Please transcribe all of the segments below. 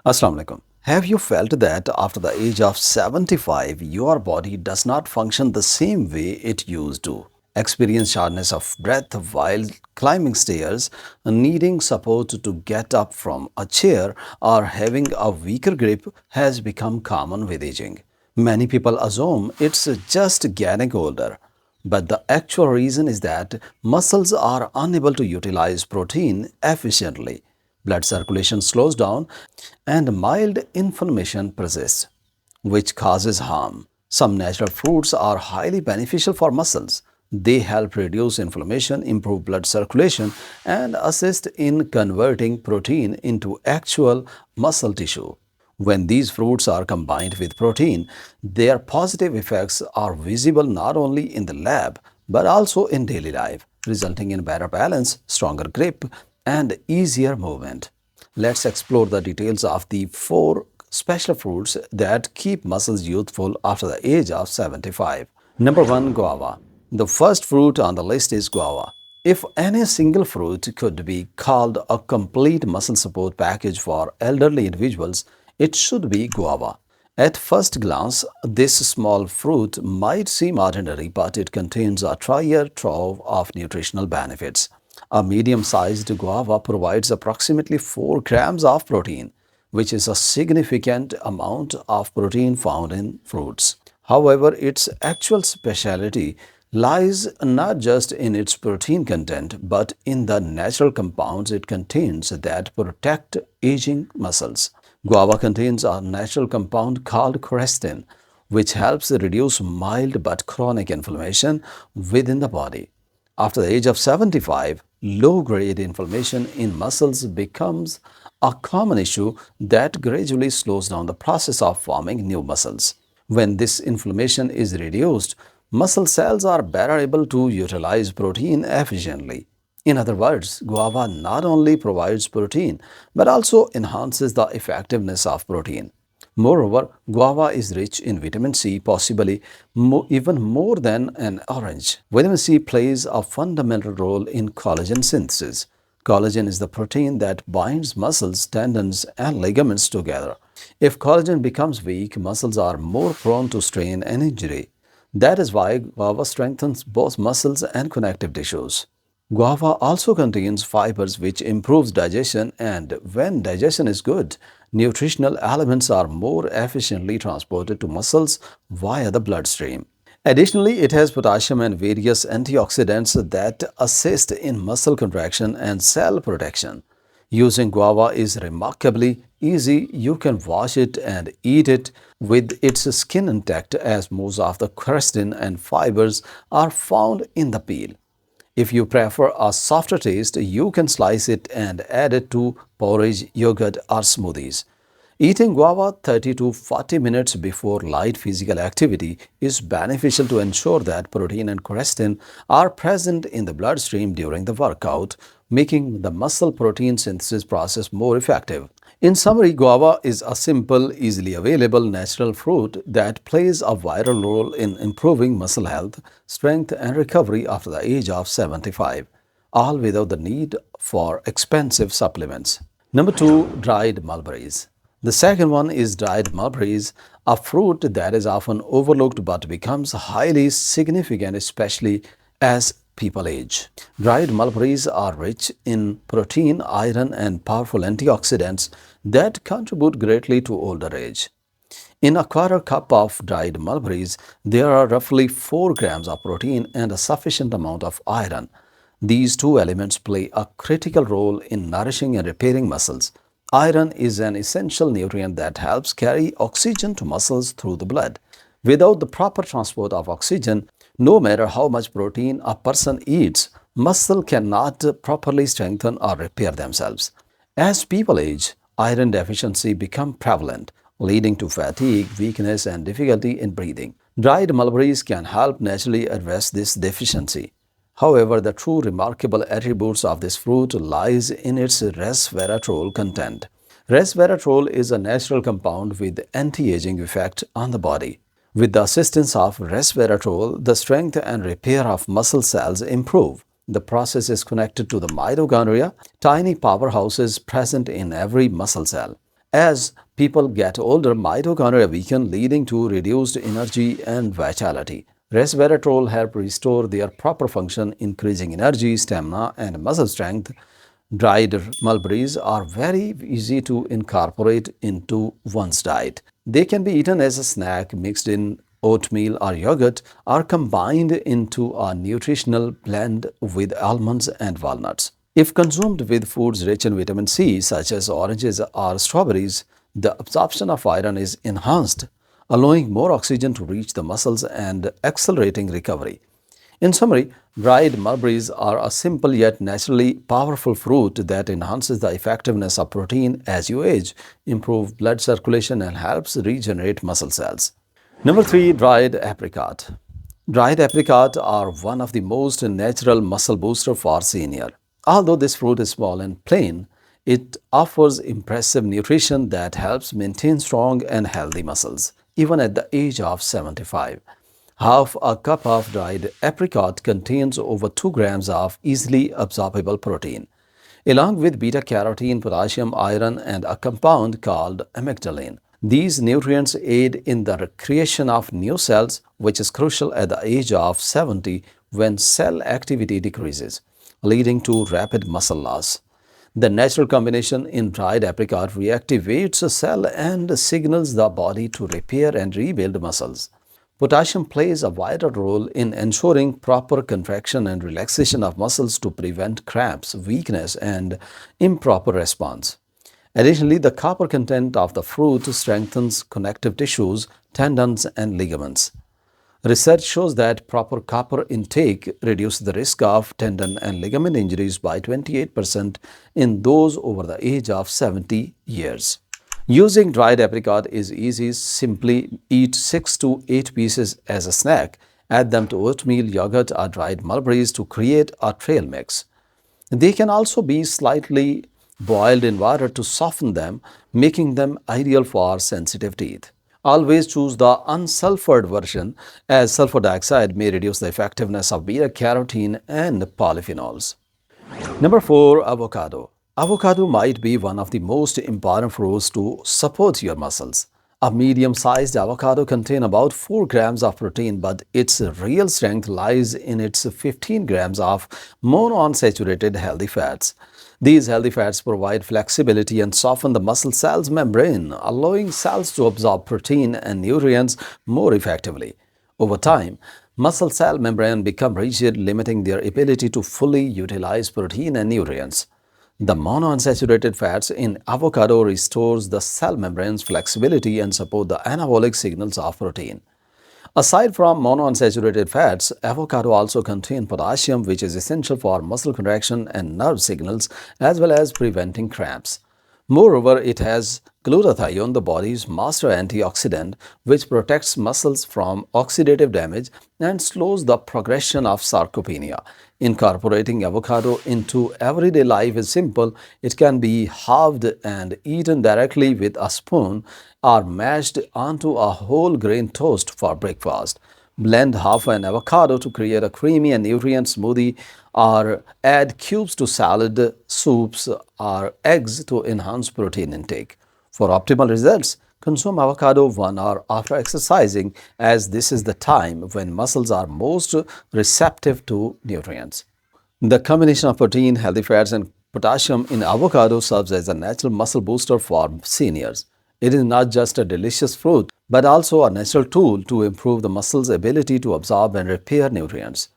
Assalamu alaikum. Have you felt that after the age of 75, your body does not function the same way it used to? Experience shortness of breath while climbing stairs, needing support to get up from a chair, or having a weaker grip has become common with aging. Many people assume it's just getting older. But the actual reason is that muscles are unable to utilize protein efficiently. Blood circulation slows down and mild inflammation persists, which causes harm. Some natural fruits are highly beneficial for muscles. They help reduce inflammation, improve blood circulation, and assist in converting protein into actual muscle tissue. When these fruits are combined with protein, their positive effects are visible not only in the lab but also in daily life, resulting in better balance, stronger grip, and easier movement. Let's explore the details of the four special fruits that keep muscles youthful after the age of 75. Number 1. Guava. The first fruit on the list is guava. If any single fruit could be called a complete muscle support package for elderly individuals, it should be guava. At first glance, this small fruit might seem ordinary, but it contains a treasure trove of nutritional benefits. A medium-sized guava provides approximately 4 grams of protein, which is a significant amount of protein found in fruits. However, its actual specialty lies not just in its protein content, but in the natural compounds it contains that protect aging muscles. Guava contains a natural compound called quercetin, which helps reduce mild but chronic inflammation within the body. After the age of 75, low-grade inflammation in muscles becomes a common issue that gradually slows down the process of forming new muscles. When this inflammation is reduced, muscle cells are better able to utilize protein efficiently. In other words, guava not only provides protein but also enhances the effectiveness of protein. Moreover, guava is rich in vitamin C, possibly even more than an orange. Vitamin C plays a fundamental role in collagen synthesis. Collagen is the protein that binds muscles, tendons, and ligaments together. If collagen becomes weak, muscles are more prone to strain and injury. That is why guava strengthens both muscles and connective tissues. Guava also contains fibers which improves digestion, and when digestion is good, nutritional elements are more efficiently transported to muscles via the bloodstream. Additionally, it has potassium and various antioxidants that assist in muscle contraction and cell protection. Using guava is remarkably easy. You can wash it and eat it with its skin intact, as most of the quercetin and fibers are found in the peel. If you prefer a softer taste, you can slice it and add it to porridge, yogurt, or smoothies. Eating guava 30 to 40 minutes before light physical activity is beneficial to ensure that protein and quercetin are present in the bloodstream during the workout, making the muscle protein synthesis process more effective. In summary, guava is a simple, easily available natural fruit that plays a vital role in improving muscle health, strength, and recovery after the age of 75, all without the need for expensive supplements. Number 2. Dried mulberries. The second one is dried mulberries, a fruit that is often overlooked but becomes highly significant, especially as people age. Dried mulberries are rich in protein, iron, and powerful antioxidants that contribute greatly to older age. In a quarter cup of dried mulberries, there are roughly 4 grams of protein and a sufficient amount of iron. These two elements play a critical role in nourishing and repairing muscles. Iron is an essential nutrient that helps carry oxygen to muscles through the blood. Without the proper transport of oxygen, no matter how much protein a person eats, muscle cannot properly strengthen or repair themselves. As people age, iron deficiency becomes prevalent, leading to fatigue, weakness, and difficulty in breathing. Dried mulberries can help naturally address this deficiency. However, the true remarkable attributes of this fruit lies in its resveratrol content. Resveratrol is a natural compound with anti-aging effect on the body. With the assistance of resveratrol, the strength and repair of muscle cells improve. The process is connected to the mitochondria, tiny powerhouses present in every muscle cell. As people get older, mitochondria weaken, leading to reduced energy and vitality. Resveratrol help restore their proper function, increasing energy, stamina, and muscle strength. Dried mulberries are very easy to incorporate into one's diet. They can be eaten as a snack, mixed in oatmeal or yogurt, or combined into a nutritional blend with almonds and walnuts. If consumed with foods rich in vitamin C, such as oranges or strawberries, the absorption of iron is enhanced, allowing more oxygen to reach the muscles and accelerating recovery. In summary, dried mulberries are a simple yet naturally powerful fruit that enhances the effectiveness of protein as you age, improves blood circulation, and helps regenerate muscle cells. Number 3, dried apricot. Dried apricot are one of the most natural muscle booster for senior. Although this fruit is small and plain, it offers impressive nutrition that helps maintain strong and healthy muscles, even at the age of 75. Half a cup of dried apricot contains over 2 grams of easily absorbable protein, along with beta carotene, potassium, iron, and a compound called amygdalin. These nutrients aid in the creation of new cells, which is crucial at the age of 70 when cell activity decreases, leading to rapid muscle loss. The natural combination in dried apricot reactivates a cell and signals the body to repair and rebuild muscles. Potassium plays a vital role in ensuring proper contraction and relaxation of muscles to prevent cramps, weakness, and improper response. Additionally, the copper content of the fruit strengthens connective tissues, tendons, and ligaments. Research shows that proper copper intake reduces the risk of tendon and ligament injuries by 28% in those over the age of 70 years. Using dried apricot is easy. Simply eat 6 to 8 pieces as a snack. Add them to oatmeal, yogurt, or dried mulberries to create a trail mix. They can also be slightly boiled in water to soften them, making them ideal for sensitive teeth. Always choose the unsulfured version, as sulfur dioxide may reduce the effectiveness of beta carotene and polyphenols. Number 4, avocado. Avocado might be one of the most important fruits to support your muscles. A medium-sized avocado contains about 4 grams of protein, but its real strength lies in its 15 grams of monounsaturated healthy fats. These healthy fats provide flexibility and soften the muscle cell's membrane, allowing cells to absorb protein and nutrients more effectively. Over time, muscle cell membrane become rigid, limiting their ability to fully utilize protein and nutrients. The monounsaturated fats in avocado restores the cell membrane's flexibility and support the anabolic signals of protein. Aside from monounsaturated fats, avocado also contains potassium, which is essential for muscle contraction and nerve signals, as well as preventing cramps. Moreover, it has glutathione, the body's master antioxidant, which protects muscles from oxidative damage and slows the progression of sarcopenia. Incorporating avocado into everyday life is simple. It can be halved and eaten directly with a spoon or mashed onto a whole grain toast for breakfast. Blend half an avocado to create a creamy and nutrient smoothie, or add cubes to salad, soups, or eggs to enhance protein intake. For optimal results, consume avocado 1 hour after exercising, as this is the time when muscles are most receptive to nutrients. The combination of protein, healthy fats, and potassium in avocado serves as a natural muscle booster for seniors. It is not just a delicious fruit, but also a natural tool to improve the muscle's ability to absorb and repair nutrients,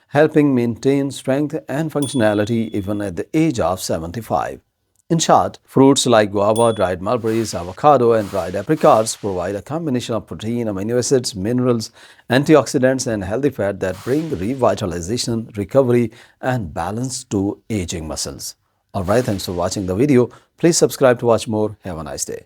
helping maintain strength and functionality even at the age of 75. In short, fruits like guava, dried mulberries, avocado, and dried apricots provide a combination of protein, amino acids, minerals, antioxidants, and healthy fat that bring revitalization, recovery, and balance to aging muscles. Alright, thanks for watching the video. Please subscribe to watch more. Have a nice day.